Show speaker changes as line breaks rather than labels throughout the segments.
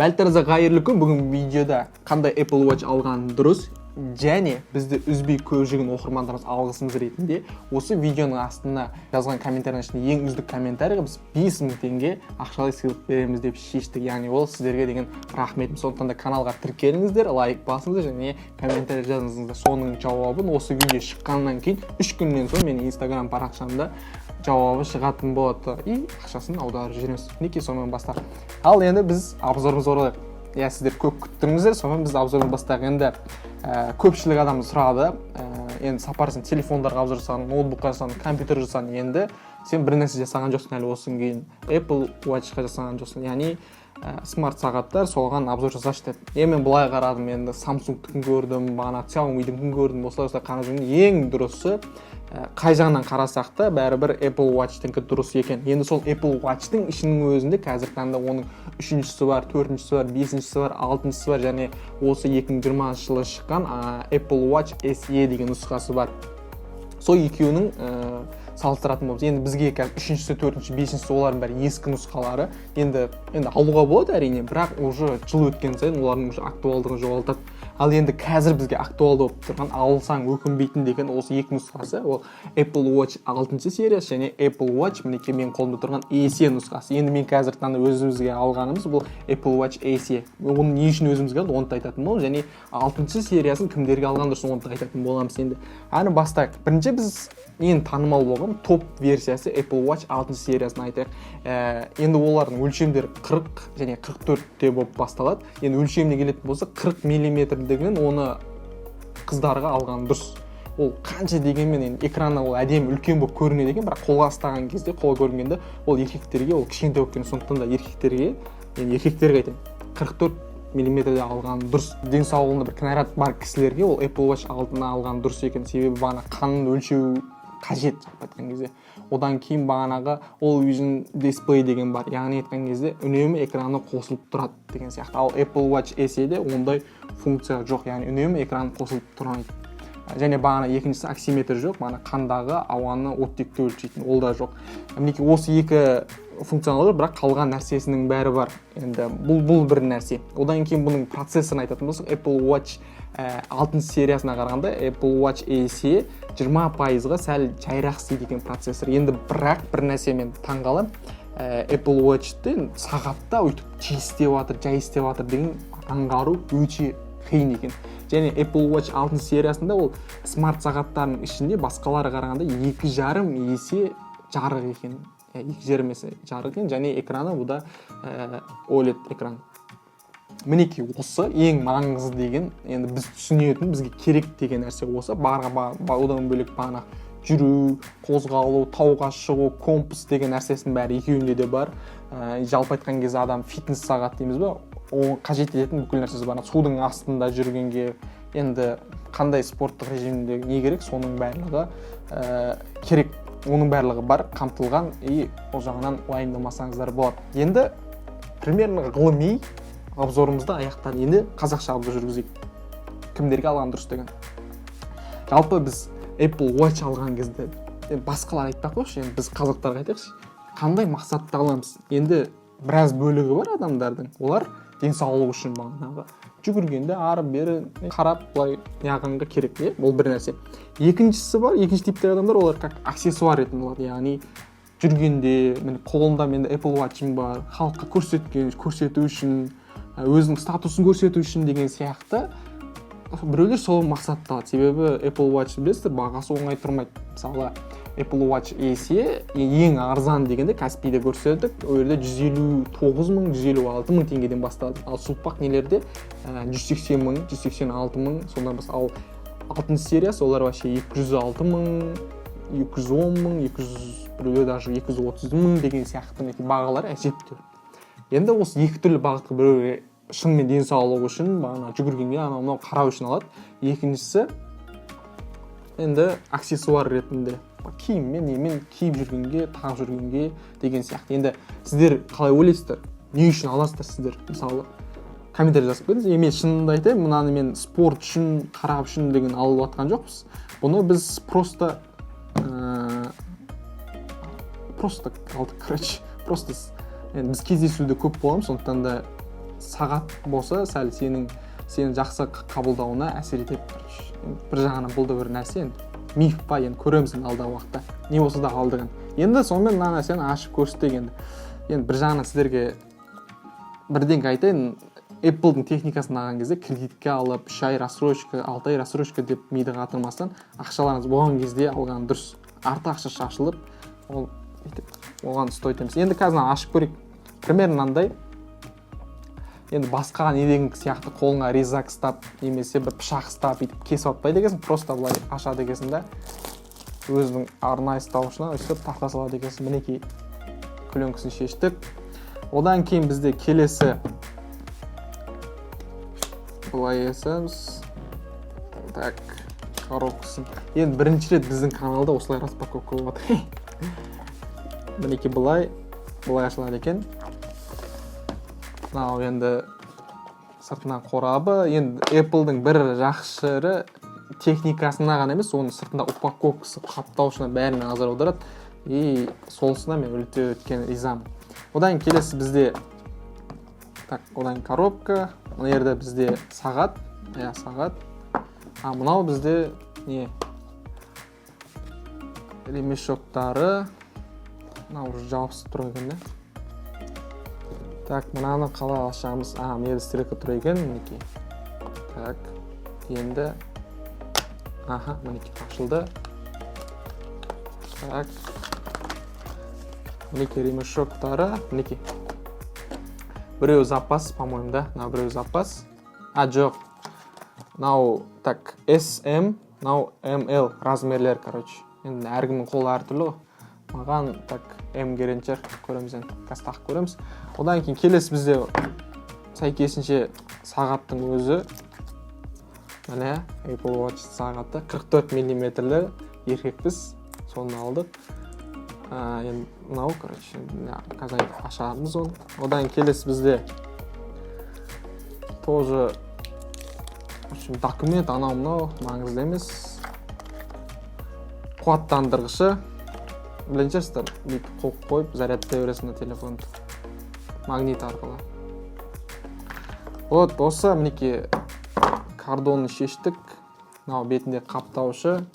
Бәлтарза қайырлы күн. Бүгін видеода қандай Apple Watch алған дұрыс және бізді үзбей көп жүрген оқырмандарымыз алғысымыз ретінде осы видеоның астына жазған комментарийдің ішінде ең үздік комментарийға біз 5000 теңге ақшалай сыйлық береміз деп шештік. Яғни ол сіздерге деген рахметім. Сондықтан да каналға тіркеліңіздер, лайк басыңыздар және комментарий жазыңыздар. Соның жауабын осы видео шыққаннан кейін 3 күннен соң менің Instagram парақшамда жауабы шығатын болады и ақшасын аударып жібереміз. Мінекей сонымен бастап. Ал енді біз обзорымызға оралайық. Я сіздер көп күттіңіздер, сонымен біз обзорымызды бастайық. Енді көпшілік адам сұрады, енді сапарсың телефондарға обзор жасаған, ноутбукқа жасаған, компьютер жасаған, енді сен бір нәрсе жасаған жоқсың әлі осыдан кейін. Apple Watchқа жасаған жоқсың, яғни смарт сағаттар, соған обзор жасашы деді. Мен былай қарадым, енді Samsung-тікін көрдім, бағана Xiaomi-дікін көрдім, осылай қарап жүргенде ең дұрысы қай жағынан қарасақ та бәрібір Apple Watch-тіңкі дұрыс екен. Енді сол Apple Watch-тың ішінің өзінде қазіргі таңда оның 3-шісі бар, 4-шісі бар, 5-шісі бар, 6-шісі бар және осы 2020 жылы шыққан Apple Watch SE деген нұсқасы бар. Сол екеуінің салыстыратын боламыз. Енді бізге қазір 3-шісі, 4-шісі, 5-шісі олардың бәрі ескі нұсқалары. Енді алуға болады әрине, бірақ уже жыл өткен сайын олардың уже актуалдығын жоғалтады. Ал енді қазір бізге актуалды болып тұрған, алсаң өкінбейтін деген осы екі нұсқасы, ол Apple Watch 6-шы сериясы және Apple Watch мінекей менің қолымда тұрған SE нұсқасы. Енді мен қазір таңда өзімізге алғанымыз бұл Apple Watch SE. Оны не үшін өзімізге алды, оны да айтатын боламыз, және 6-шы сериясын кімдерге алған дұрыс, оны да айтатын боламыз енді. Аны бастайық. Бірінші біз ең танымал болған топ версиясы Apple Watch 6-шы сериясын айтайық. Енді олардың өлшемдері 40 және 44-те болып басталады. Енді өлшеміне келетін болса 40 мм-дігінен оны қыздарға алған дұрыс. Ол қанша дегенмен енді экраннан ол әдемі үлкен болып көрінеді екен, бірақ қолға ұстаған кезде, қолға көрінгенде ол еркектерге ол кішкентай болып көрінеді. Сондықтан да еркектерге айтайын, 44 мм-де алған дұрыс. Денсаулығында бір кінәрат бар кісілерге ол Apple Watch 6-ны алған дұрыс екен. Себебі бағана қанын өлшеу қажет айтқан кезде. Одан кейін бағанағы All Vision Display деген бар. Яғни айтқан кезде үнемі экраны қосылып тұрады деген сияқты. Ал Apple Watch SE-де ондай функция жоқ. Яғни үнемі экраны қосылып тұрмайды. Және бағана екіншісі оксиметр жоқ. Бағана қандағы ауаны оттекті өлшейтін ол да жоқ. Мінекей осы екі функционалдар, бірақ қалған нәрсесінің бәрі бар. Енді бұл бір нәрсе. Одан кейін бұның процессорын айтатын болсақ, Apple Watch 6-шы сериясына қарағанда Apple Watch SE 20%-ға сәл жайырақ істейді екен процессор. Енді бірақ бір нәрсе мен таңғаламын. Apple Watch-ты сағатта өйтіп жай істеп жатыр деген аңғару өте қиын екен. Және Apple Watch 6-шы сериясында ол смарт сағаттардың ішінде басқалары қарағанда 2,5 есе жарық екен. 2,5 есе жарық екен және экраны бұда OLED экран. Мінекей осы ең маңызды деген, енді біз түсінетін, бізге керек деген нәрсе осы. Одан бөлек бағана жүру, қозғалу, тауға шығу, компас деген нәрсесінің бәрі екеуінде де бар. Жалпы айтқан кезде адам фитнес сағат дейміз ба, оған қажет ететін бүкіл нәрсесі бар. Судың астында жүргенге енді қандай спорттық режимде не керек, соның барлығы керек. Оның барлығы бар, қамтылған и ол жағынан уайымдамасаңыздар болады. Енді примерно ғылыми обзорымызды аяқтады. Енді қазақша обзор жүргізейік. Кімдерге алған дұрыс деген. Жалпы біз Apple Watch алған кезде басқалар айтпақ қойшы, енді біз қазақтарға айтайықшы. Қандай мақсатта аламыз? Енді біраз бөлігі бар адамдардың. Олар денсаулық үшін бағанағы жүгіргенде ары-бері қарап былай яғанға керек, ол бір нәрсе. Екіншісі бар, екінші типтегі адамдар олар как аксессуар ретінде болады. Яғни жүргенде қолымда менде Apple Watch'ым бар, халыққа көрсету үшін, өзінің статусын көрсету үшін деген сияқты біреулер сол мақсатта алады. Себебі Apple Watch білесіздер, бағасы оңай тұрмайды. Мысалы Apple Watch SE ең арзан дегенде Каспийде көрсетдік. Ол жерде 159 мың, 156 мың теңгеден басталады. Ал сұлпақ нелерде 180 мың, 186 мың, сондан бас. Ал 6-шы сериясы олар вообще 206 мың, 210 мың, біреулер даже 230 мың деген сияқты бағалар әжептәуір. Енді осы екі түрлі бағытқа біреулер шынымен денсаулығы үшін, бағана жүгіргенге анау қарау үшін алады. Екіншісі енді аксессуар ретінде киіммен, немен киіп жүргенге, тағып жүргенге деген сияқты. Енді сіздер қалай ойлайсыздар? Не үшін аласыздар сіздер? Мысалы, комментарий жазып беріңіз. Мен шынымды айтайын, мынаны мен спорт үшін, қарап үшін деген алып жатқан жоқпыз. Бұны біз просто алдық, короче. Просто біз кездесуде көп боламыз, сондықтан да сағат болса сәл сені жақсы қабылдауына әсер етеді. Бір жағынан бұл да бір нәрсе енді миф па, енді көреміз алдағы уақытта не болса да алдығын. Енді сонымен мына нәрсені ашып көрсетейік енді бір жағынан сіздерге бірдеңе айтайын. Apple-дың техникасын алған кезде кредитке алып 3 ай рассрочка, 6 ай рассрочка деп миды қатырмастан ақшаларыңыз болған кезде алған дұрыс. Арты ақша шашылып, оған стоит емес. Енді қазір ашып көрейік. Примерно мынандай. Енді басқаға не деген сияқты қолыңа резак ұстап, немесе бір пышақ ұстап, бүйтіп кесіп атпайды екенсің, просто былай ашады екенсің да. Өзінің арнайы ұстауышына өстіп тақта салады екенсің. Мінекей көлеңкесін шештік. Одан кейін бізде келесі былай есіміз. Так, коробкасын. Енді бірінші рет біздің каналда осылай распаковка болады. Мінекей былай ашылады екен. Мынау енді сыртынан қорабы. Енді Apple-дың бір жақсы жері техникасына ғана емес, оның сыртында упаковкасы, қаптауышына бәріне назар аударады. И солысына мен өте өткен ризамын. Одан келесі бізде одан коробка. Мына жерде бізде сағат. Сағат. Мынау бізде не? Ремешоктары. Мынау уже жабысып тұр екен, да? Так, мынаны қалай ашамыз? Мына жерде стрелка тұр екен, мінекей. Так, енді мінекей ашылды. Так. Мінекей ремешоктары, мінекей. Біреу запас, по-моему, да? Біреу запас. Жоқ. Мынау, так, SM, мынау ML размерлер, короче. Енді әркімнің қолы әртүрлі ғой. Маған, так, M керенчер көреміз енді. Қазір тақып көреміз. Одан кейін келесі бізде сәйкесінше сағаттың өзі. Міне, Apple Watch сағаты 44 мм-лі еркекпіз. Соны алдық. Енді мынау, короче, қазір ашамыз оны. Одан келесі бізде тоже документ анау-мынау маңызды емес. Қуаттандырғышы. Білінчерсіздер, бүйтіп қойып зарядтай бересің телефонды. Магнит арқылы. Вот, осы мінекей кардонны шештік. Мынау бетінде қаптаушы.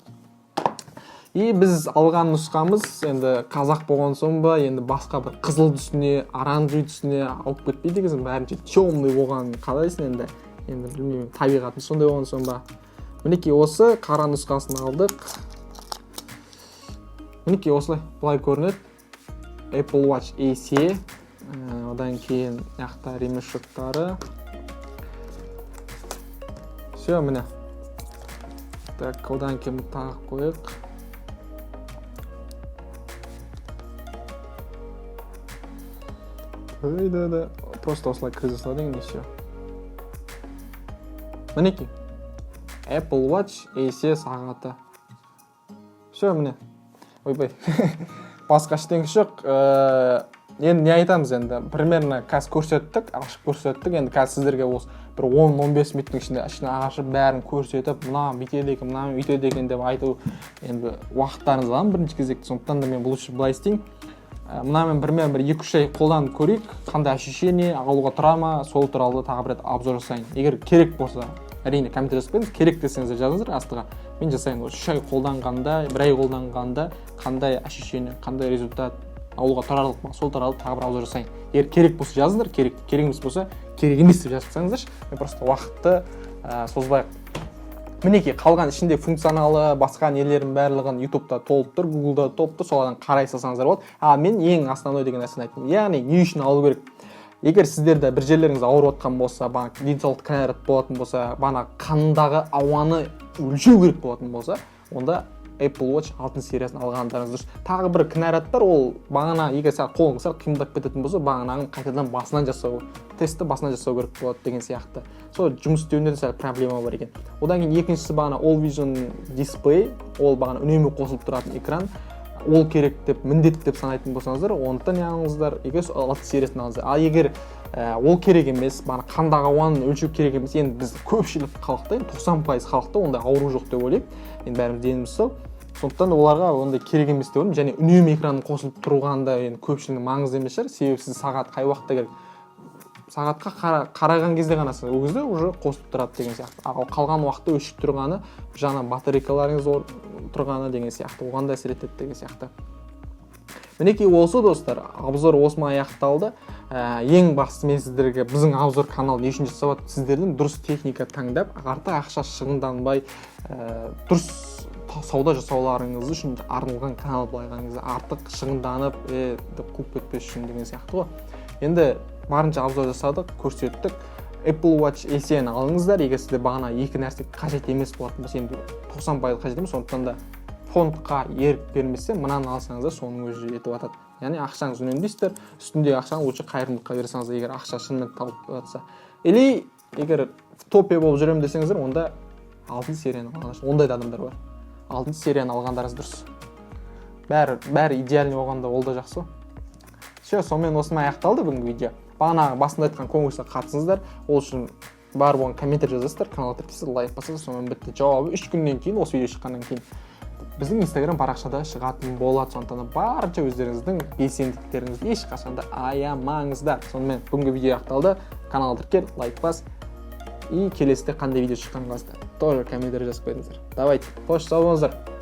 И біз алған нұсқамыз енді қазақ болған соң ба, енді басқа бір қызыл түсіне, оранжевый түсіне алып кетпейді екенсің, бәрінше темный болған қалайсың енді. Енді білмеймін, табиғаты сондай болған соң ба. Мінекей осы қара нұсқасын алдық. Мінекей осылай былай көрінеді. Apple Watch AC. Одан кейін яқта ремешоктары. Все, міне. Так, одан кейін тағып қойық. Да. Просто осылай кіргізе салады екен, все. Мінекей. Apple Watch AC сағаты. Все, міне. Ойбай. Басқа ештеңе жоқ. Енді не айтамыз енді? Примерно қазір көрсеттік, ашып көрсеттік. Енді қазір сіздерге осы бір 10-15 минуттың ішінде ашып бәрін көрсетіп, мына бүйтеді екен, мына бүйтеді екен деп айту енді уақыттарыңыз алам бірінші кезекте. Сондықтан да мен бұл үшін былай істеймін. Мына мен бір 2-3 ай қолданып көрейік, қандай ощущение, алуға тұра ма, сол туралы тағы бір рет обзор жасайын. Егер керек болса, әрине комментарий жазып қойыңыз, керек десеңіздер жазыңыздар астыға. Мен жасайын, 3 ай қолданғанда, 1 ай қолданғанда қандай ощущение, қандай результат, алуға тұрарлық ма, сол туралы тағы бір обзор жасайын. Егер керек болса жазыңыздар, керек емес болса, керек емес деп жазып тастаңыздаршы. Мен просто уақытты созбайық. Мінекей қалған ішінде функционалы, басқа нелердің барлығын YouTube-та толып тұр, Google-да толып тұр, солардан қарай салсаңыздар болады. Мен ең основной деген нәрсені айттым. Яғни не үшін алу керек? Егер сіздерде бір жерлеріңіз ауырып жатқан болса, денсаулық кінәрат болатын болса, қандағы ауаны өлшеу керек болатын болса, онда Apple Watch 6 сериясын алғандарыңыз дұрыс. Тағы бір кінәрат бар, ол бағана егер сәл қолың сәл қимылдап кететін болса, бағанағын қайтадан басынан жасау, тестті басынан жасау керек болады деген сияқты. Сол жұмыс істеуінде сәл проблема бар екен. Одан кейін екіншісі бағана All Vision Display, ол бағана үнемі қосылып тұратын экран. Ол керек деп, міндетті деп санайтын болсаңыздар, ондықтан не алыңыздар, егер 6 сериясын алыңыздар. Ал егер ол керек емес, қандағы ауаны өлшеу керек емес, енді біз көпшілік халықта, 90% халықта ондай ауру жоқ деп ойлаймын. Енді бәріміз деніміз сау. Сондықтан оларға ондай керек емес деп ойлаймын. Және үнемі экранның қосылып тұрғанда енді көпшілігінің маңызды емес шығар. Себебі сіз сағат қай уақытта керек? сағатқа қараған кезде ғана ол кезде уже қосылып тұрады деген сияқты. Ал қалған уақытта өшіп тұрғаны, жаңа батарейкаларыңыз тұрғаны деген сияқты, оған да әсер етеді деген сияқты. Мінекей осы достар, обзор осымен аяқталды. Ең бастысы мен сіздерге біздің обзор каналы не үшін жасап жатыр? Сіздердің дұрыс техника таңдап, артық ақша шығынданбай, дұрыс сауда жасауларыңыз үшін арналған канал, былай айтқанда артық шығынданып, қуып кетпес үшін деген сияқты ғой. Енді барынша обзор жасадық, көрсеттік. Apple Watch SE-ні алыңыздар, егер сізде бағана екі нәрсе қажет емес болатын болса, енді 90% қажет емес, сондықтан да фондқа ерік бермесе, мынаны алсаңыздар соның өзі етіп жатады. Яғни ақшаңыз үнемдейсіздер, үстіндегі ақшаны лучше қайырымдылыққа берсеңіз, егер ақша шынымен табылып жатса. Или егер топе болып жүремін десеңіздер, онда 6 серияны алғандар. Ондай да адамдар бар. 6 серияны алғандарыңыз дұрыс. Бәрі идеальный болғанда ол да жақсы. Все, сонымен осымен аяқталды бүгінгі видео. Бағанағы басында айтқан конкурсқа қатысыңыздар. Ол үшін бар болған комментарий жазасыздар, каналға тіркелесіздер, лайк басасыздар, сонымен бітті. Жауабы 3 күннен кейін, осы видео шыққаннан кейін біздің Instagram парақшада шығатын болады. Сондықтан барынша өздеріңіздің белсенділіктеріңізді ешқашанда аямаңыздар. Сонымен бүгінгі видео аяқталды. Каналға тіркел, лайк бас. И келесіде қандай видео шыққанын тоже комментарий жазып қойыңыздар. Давайте, қош сау болыңыздар.